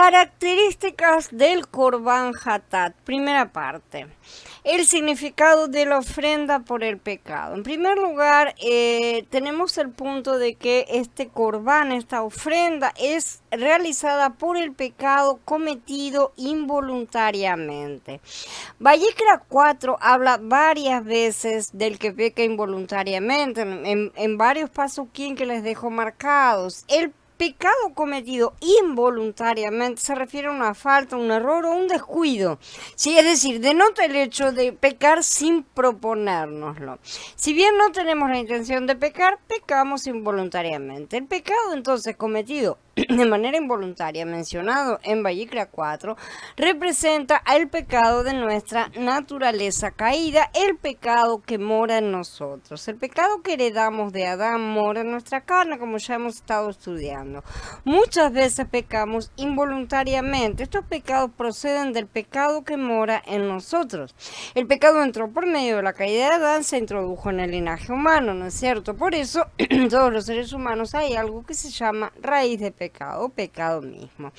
Características del Corban Hatat. Primera parte. El significado de la ofrenda por el pecado. En primer lugar, tenemos el punto de que este Corban, esta ofrenda, es realizada por el pecado cometido involuntariamente. Vallecra 4 habla varias veces del que peca involuntariamente, en varios pasuquín que les dejo marcados. El pecado cometido involuntariamente se refiere a una falta, un error o un descuido. Sí, es decir, denota el hecho de pecar sin proponérnoslo. Si bien no tenemos la intención de pecar, pecamos involuntariamente. El pecado entonces cometido de manera involuntaria, mencionado en Vallecra 4, representa el pecado de nuestra naturaleza caída, el pecado que mora en nosotros. El pecado que heredamos de Adán mora en nuestra carne, como ya hemos estado estudiando. Muchas veces pecamos involuntariamente. Estos pecados proceden del pecado que mora en nosotros. El pecado entró por medio de la caída de Adán, se introdujo en el linaje humano, ¿no es cierto? Por eso, en todos los seres humanos hay algo que se llama raíz de pecado, pecado mismo.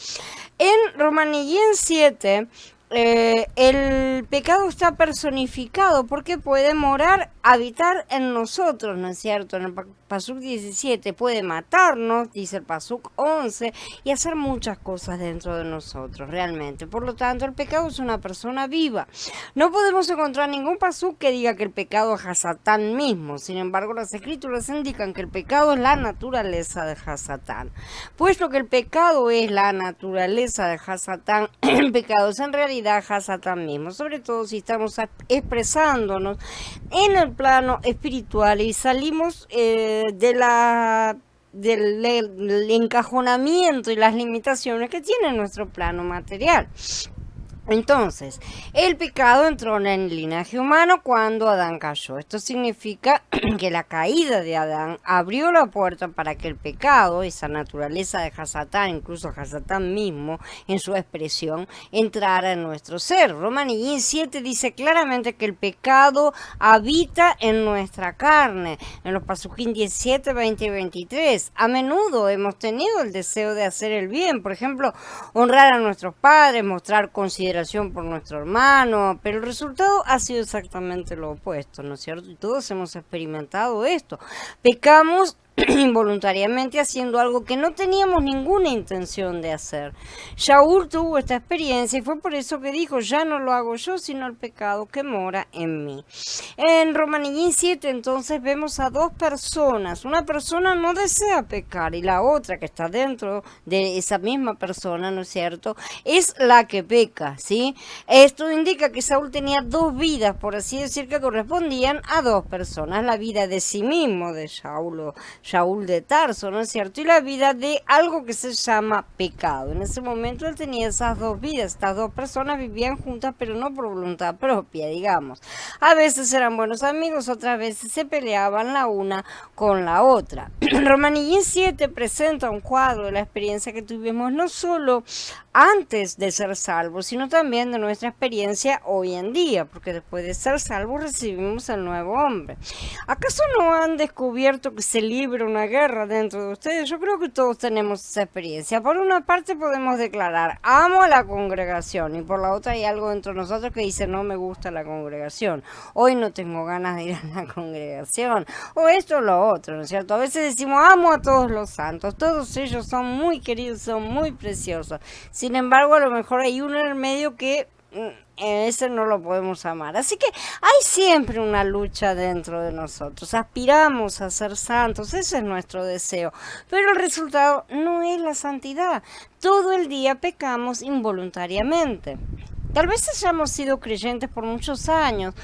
En Romanillén 7, el pecado está personificado porque puede morar, habitar en nosotros, ¿no es cierto? En el Pasuk 17 puede matarnos, dice el Pasuk 11, y hacer muchas cosas dentro de nosotros, realmente. Por lo tanto, el pecado es una persona viva. No podemos encontrar ningún Pasuk que diga que el pecado es Hasatán mismo. Sin embargo, las escrituras indican que el pecado es la naturaleza de Hasatán. Puesto que el pecado es la naturaleza de Hasatán, el pecado es en realidad Hasatán mismo, sobre todo si estamos expresándonos en el plano espiritual y salimos del encajonamiento y las limitaciones que tiene nuestro plano material. Entonces, el pecado entró en el linaje humano cuando Adán cayó. Esto significa que la caída de Adán abrió la puerta para que el pecado, esa naturaleza de Hasatán, incluso Hasatán mismo, en su expresión, entrara en nuestro ser. Romanillín 7 dice claramente que el pecado habita en nuestra carne. En los Pasujín 17, 20 y 23. A menudo hemos tenido el deseo de hacer el bien, por ejemplo, honrar a nuestros padres, mostrar consideración por nuestro hermano, pero el resultado ha sido exactamente lo opuesto, ¿no es cierto? Y todos hemos experimentado esto. Pecamos involuntariamente haciendo algo que no teníamos ninguna intención de hacer. Shaul tuvo esta experiencia y fue por eso que dijo: ya no lo hago yo, sino el pecado que mora en mí. En Romanillín 7 entonces vemos a dos personas. Una persona no desea pecar y la otra, que está dentro de esa misma persona, ¿no es cierto?, es la que peca, ¿sí? Esto indica que Saúl tenía dos vidas, por así decir, que correspondían a dos personas: la vida de sí mismo, de Shaul de Tarso, ¿no es cierto?, y la vida de algo que se llama pecado. En ese momento él tenía esas dos vidas, estas dos personas vivían juntas, pero no por voluntad propia, digamos. A veces eran buenos amigos, otras veces se peleaban la una con la otra. Romanillín 7 presenta un cuadro de la experiencia que tuvimos no solo antes de ser salvos, sino también de nuestra experiencia hoy en día, porque después de ser salvos recibimos el nuevo hombre. ¿Acaso no han descubierto que se libra una guerra dentro de ustedes? Yo creo que todos tenemos esa experiencia. Por una parte podemos declarar: amo a la congregación, y por la otra hay algo dentro de nosotros que dice: no me gusta la congregación, hoy no tengo ganas de ir a la congregación, o esto o lo otro, ¿no es cierto? A veces decimos: amo a todos los santos, todos ellos son muy queridos, son muy preciosos. Sin embargo, a lo mejor hay uno en el medio que ese no lo podemos amar. Así que hay siempre una lucha dentro de nosotros. Aspiramos a ser santos, ese es nuestro deseo, pero el resultado no es la santidad. Todo el día pecamos involuntariamente. Tal vez hayamos sido creyentes por muchos años,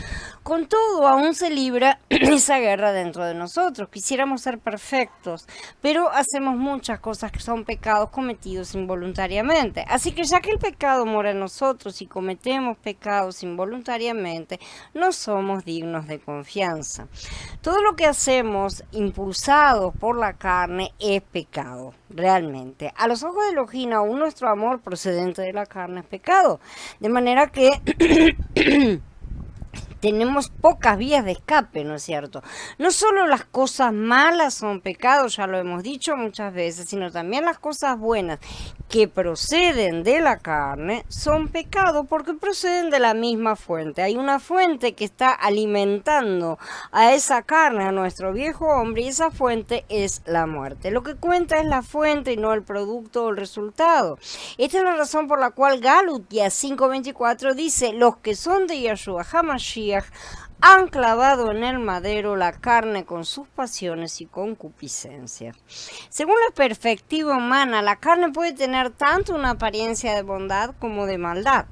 con todo aún se libra esa guerra dentro de nosotros. Quisiéramos ser perfectos, pero hacemos muchas cosas que son pecados cometidos involuntariamente. Así que ya que el pecado mora en nosotros y cometemos pecados involuntariamente, no somos dignos de confianza. Todo lo que hacemos impulsados por la carne es pecado, realmente. A los ojos de Elohim, aún nuestro amor procedente de la carne es pecado. De manera que tenemos pocas vías de escape, ¿no es cierto? No solo las cosas malas son pecados, ya lo hemos dicho muchas veces, sino también las cosas buenas que proceden de la carne son pecados porque proceden de la misma fuente. Hay una fuente que está alimentando a esa carne, a nuestro viejo hombre, y esa fuente es la muerte. Lo que cuenta es la fuente y no el producto o el resultado. Esta es la razón por la cual Galatías 5:24 dice: los que son de Yeshua HaMashiach han clavado en el madero la carne con sus pasiones y concupiscencias. Según la perspectiva humana, la carne puede tener tanto una apariencia de bondad como de maldad.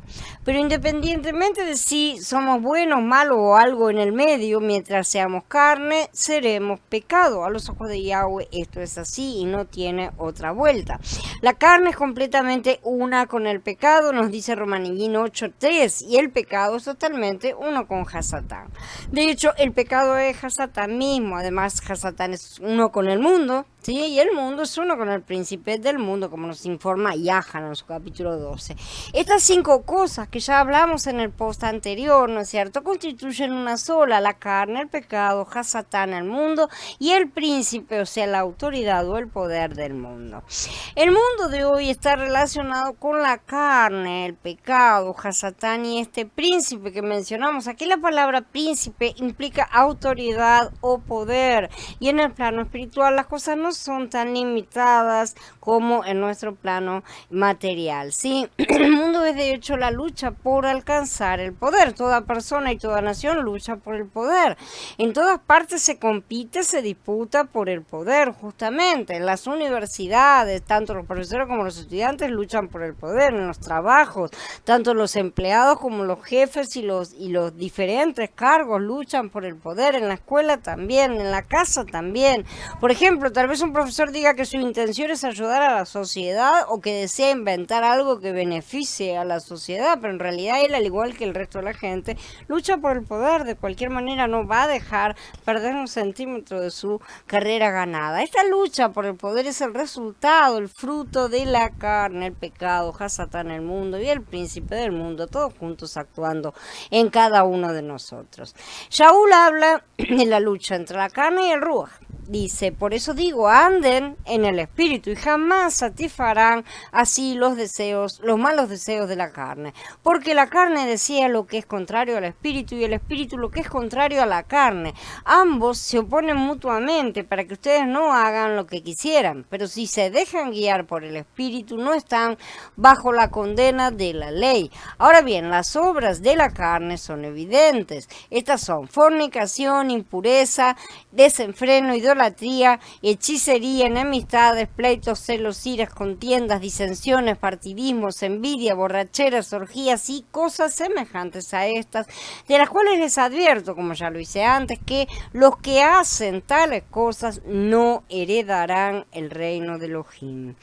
Pero independientemente de si somos buenos, malos o algo en el medio, mientras seamos carne, seremos pecado. A los ojos de Yahweh esto es así y no tiene otra vuelta. La carne es completamente una con el pecado, nos dice Romanillín 8:3, y el pecado es totalmente uno con Hasatán. De hecho, el pecado es Hasatán mismo. Además, Hasatán es uno con el mundo, ¿sí? Y el mundo es uno con el príncipe del mundo, como nos informa Yahanan en su capítulo 12. Estas 5 cosas que ya hablamos en el post anterior, ¿no es cierto?, constituyen una sola: la carne, el pecado, Hasatán, el mundo, y el príncipe, o sea, la autoridad o el poder del mundo. El mundo de hoy está relacionado con la carne, el pecado, Hasatán y este príncipe que mencionamos. Aquí la palabra príncipe implica autoridad o poder, y en el plano espiritual las cosas no son tan limitadas como en nuestro plano material, ¿sí? El mundo es de hecho la lucha por alcanzar el poder. Toda persona y toda nación lucha por el poder. En todas partes se compite, se disputa por el poder, justamente. En las universidades, tanto los profesores como los estudiantes luchan por el poder. En los trabajos, tanto los empleados como los jefes y los diferentes cargos luchan por el poder. En la escuela también, en la casa también. Por ejemplo, tal vez un profesor diga que su intención es ayudar a la sociedad o que desea inventar algo que beneficie a la sociedad, pero en realidad él, al igual que el resto de la gente, lucha por el poder. De cualquier manera no va a dejar perder un centímetro de su carrera ganada. Esta lucha por el poder es el resultado, el fruto de la carne, el pecado, Hasatán, el mundo y el príncipe del mundo, todos juntos actuando en cada uno de nosotros. Shaul habla de la lucha entre la carne y el ruaj. Dice: por eso digo, anden en el espíritu y jamás satisfarán así los malos deseos de la carne. Porque la carne desea lo que es contrario al espíritu y el espíritu lo que es contrario a la carne. Ambos se oponen mutuamente para que ustedes no hagan lo que quisieran. Pero si se dejan guiar por el espíritu, no están bajo la condena de la ley. Ahora bien, las obras de la carne son evidentes. Estas son fornicación, impureza, desenfreno, idolatría, hechicería, enemistades, pleitos, celos, iras, contiendas, disensiones, partidismos, envidia, borracheras, orgías y cosas semejantes a estas, de las cuales les advierto, como ya lo hice antes, que los que hacen tales cosas no heredarán el reino de Elohim.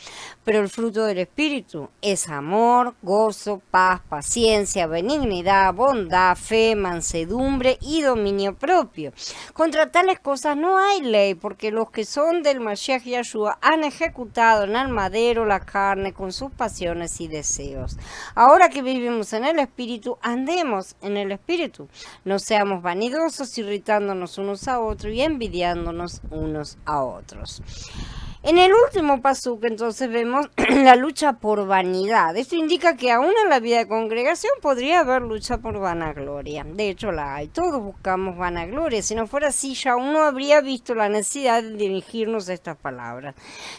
Pero el fruto del Espíritu es amor, gozo, paz, paciencia, benignidad, bondad, fe, mansedumbre y dominio propio. Contra tales cosas no hay ley, porque los que son del Mashiach Yeshua han ejecutado en el madero la carne con sus pasiones y deseos. Ahora que vivimos en el Espíritu, andemos en el Espíritu. No seamos vanidosos, irritándonos unos a otros y envidiándonos unos a otros. En el último pasuk, entonces, vemos la lucha por vanidad. Esto indica que aún en la vida de congregación podría haber lucha por vanagloria. De hecho, la hay. Todos buscamos vanagloria. Si no fuera así, ya uno habría visto la necesidad de dirigirnos a estas palabras.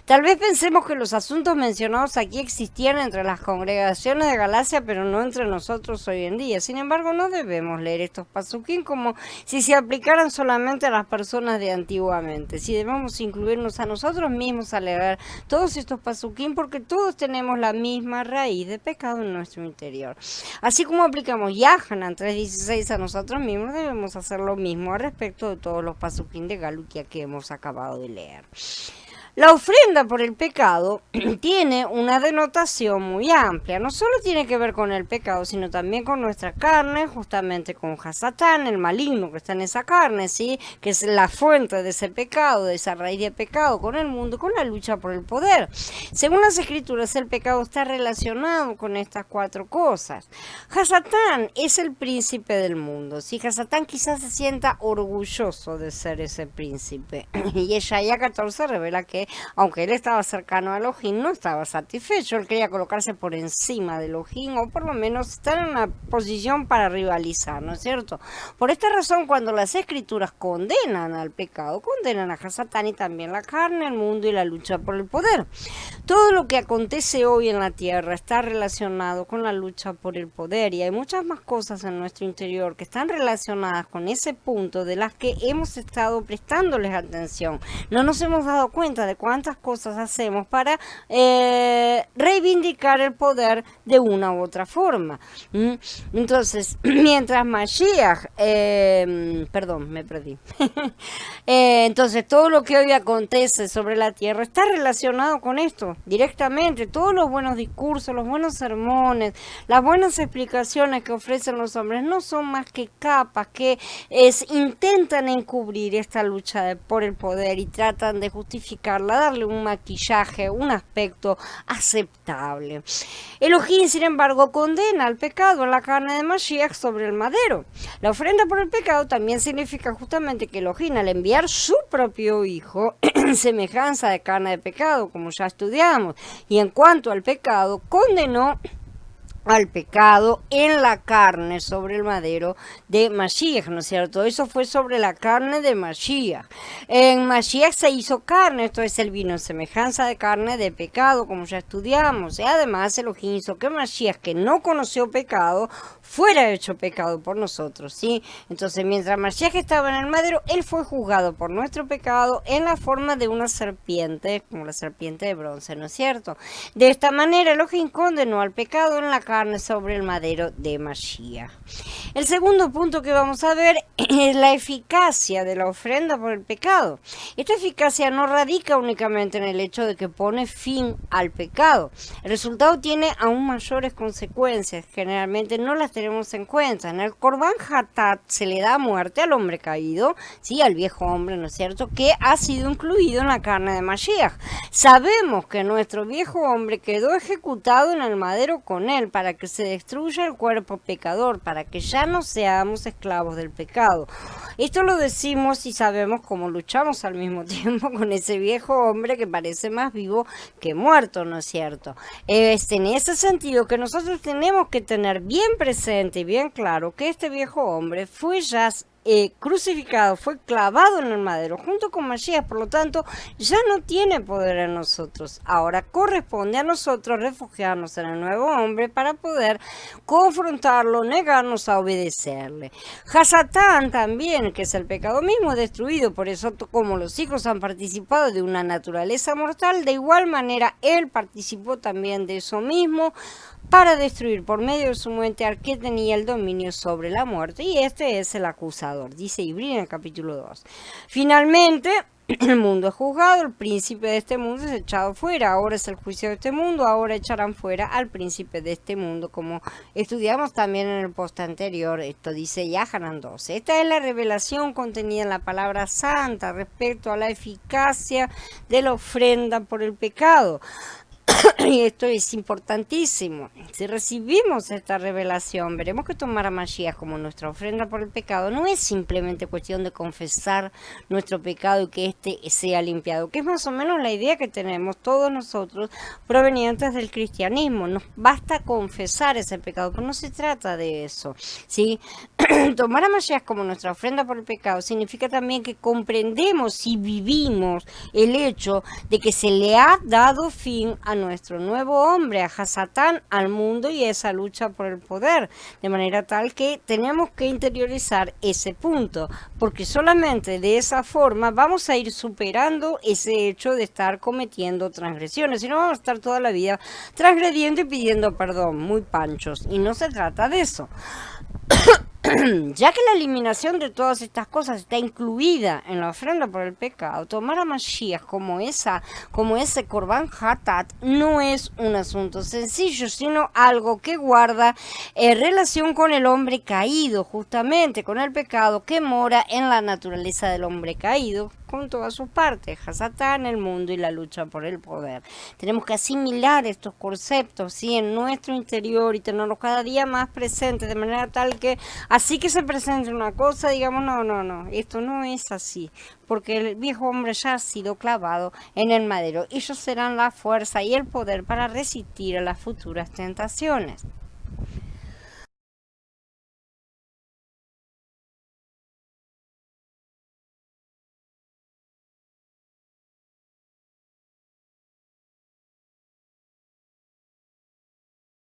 Tal vez pensemos que los asuntos mencionados aquí existían entre las congregaciones de Galacia, pero no entre nosotros hoy en día. Sin embargo, no debemos leer estos pasukim como si se aplicaran solamente a las personas de antiguamente. Si debemos incluirnos a nosotros mismos a leer todos estos pasukim, porque todos tenemos la misma raíz de pecado en nuestro interior. Así como aplicamos Yahanan 3:16 a nosotros mismos, debemos hacer lo mismo al respecto de todos los pasukim de Galukia que hemos acabado de leer. La ofrenda por el pecado tiene una denotación muy amplia. No solo tiene que ver con el pecado, sino también con nuestra carne, justamente con Hasatán, el maligno que está en esa carne, ¿sí? Que es la fuente de ese pecado, de esa raíz de pecado con el mundo, con la lucha por el poder. Según las Escrituras, el pecado está relacionado con estas 4 cosas. Hasatán es el príncipe del mundo, ¿sí? Hasatán quizás se sienta orgulloso de ser ese príncipe. Y Isaías 14 revela que aunque él estaba cercano a Elohim, no estaba satisfecho. Él quería colocarse por encima de Elohim, o por lo menos estar en una posición para rivalizar, ¿no es cierto? Por esta razón, cuando las Escrituras condenan al pecado, condenan a Hasatán y también la carne, el mundo y la lucha por el poder. Todo lo que acontece hoy en la tierra está relacionado con la lucha por el poder, y hay muchas más cosas en nuestro interior que están relacionadas con ese punto, de las que hemos estado prestándoles atención. No nos hemos dado cuenta de cuántas cosas hacemos para reivindicar el poder de una u otra forma. Entonces, mientras Mashiach, perdón, me perdí. Entonces, todo lo que hoy acontece sobre la tierra está relacionado con esto, directamente. Todos los buenos discursos, los buenos sermones, las buenas explicaciones que ofrecen los hombres no son más que capas que intentan encubrir esta lucha por el poder y tratan de justificarla, darle un maquillaje, un aspecto aceptable. Elohim, sin embargo, condena al pecado en la carne de Mashiach sobre el madero. La ofrenda por el pecado también significa justamente que Elohim, al enviar su propio hijo en semejanza de carne de pecado, como ya estudiamos, y en cuanto al pecado, condenó al pecado en la carne sobre el madero de Mashiach, ¿no es cierto? Eso fue sobre la carne de Mashiach. En Mashiach se hizo carne, esto es, él vino en semejanza de carne de pecado, como ya estudiamos. Y además Elohim hizo que Mashiach, que no conoció pecado, fuera hecho pecado por nosotros, ¿sí? Entonces, mientras Mashiach estaba en el madero, él fue juzgado por nuestro pecado en la forma de una serpiente, como la serpiente de bronce, ¿no es cierto? De esta manera, Elohim condenó al pecado en la carne sobre el madero de Mashiach. El segundo punto que vamos a ver es la eficacia de la ofrenda por el pecado. Esta eficacia no radica únicamente en el hecho de que pone fin al pecado. El resultado tiene aún mayores consecuencias. Generalmente no las tenemos en cuenta. En el Corban Hatat se le da muerte al hombre caído, sí, al viejo hombre, ¿no es cierto?, que ha sido incluido en la carne de Mashiach. Sabemos que nuestro viejo hombre quedó ejecutado en el madero con él para que se destruya el cuerpo pecador, para que ya no seamos esclavos del pecado. Esto lo decimos y sabemos cómo luchamos al mismo tiempo con ese viejo hombre que parece más vivo que muerto, ¿no es cierto? Es en ese sentido que nosotros tenemos que tener bien presente y bien claro que este viejo hombre fue ya crucificado, fue clavado en el madero junto con Mashiach, por lo tanto ya no tiene poder en nosotros. Ahora corresponde a nosotros refugiarnos en el nuevo hombre para poder confrontarlo, negarnos a obedecerle. Hasatán también, que es el pecado mismo, es destruido. Por eso, como los hijos han participado de una naturaleza mortal, de igual manera él participó también de eso mismo, para destruir por medio de su muerte al que tenía el dominio sobre la muerte, y este es el acusador, dice Ibrí en el capítulo 2. Finalmente, el mundo es juzgado, el príncipe de este mundo es echado fuera. Ahora es el juicio de este mundo, ahora echarán fuera al príncipe de este mundo, como estudiamos también en el post anterior. Esto dice Yahanan 12. Esta es la revelación contenida en la palabra santa respecto a la eficacia de la ofrenda por el pecado. Y esto es importantísimo. Si recibimos esta revelación, veremos que tomar a Mashiach como nuestra ofrenda por el pecado no es simplemente cuestión de confesar nuestro pecado y que éste sea limpiado, que es más o menos la idea que tenemos todos nosotros provenientes del cristianismo. Nos basta confesar ese pecado, pero no se trata de eso, ¿sí? Tomar a Mashiach como nuestra ofrenda por el pecado significa también que comprendemos y vivimos el hecho de que se le ha dado fin a nuestro nuevo hombre, a Hasatán, al mundo y esa lucha por el poder, de manera tal que tenemos que interiorizar ese punto, porque solamente de esa forma vamos a ir superando ese hecho de estar cometiendo transgresiones, si no vamos a estar toda la vida transgrediendo y pidiendo perdón, muy panchos, y no se trata de eso. Ya que la eliminación de todas estas cosas está incluida en la ofrenda por el pecado, tomar a Mashiach como ese Korban Hatat no es un asunto sencillo, sino algo que guarda relación con el hombre caído, justamente con el pecado que mora en la naturaleza del hombre caído, con todas sus partes, Hasatán, el mundo y la lucha por el poder. Tenemos que asimilar estos conceptos, ¿sí?, en nuestro interior y tenerlos cada día más presentes, de manera tal que así que se presente una cosa, digamos, no, esto no es así, porque el viejo hombre ya ha sido clavado en el madero. Ellos serán la fuerza y el poder para resistir a las futuras tentaciones.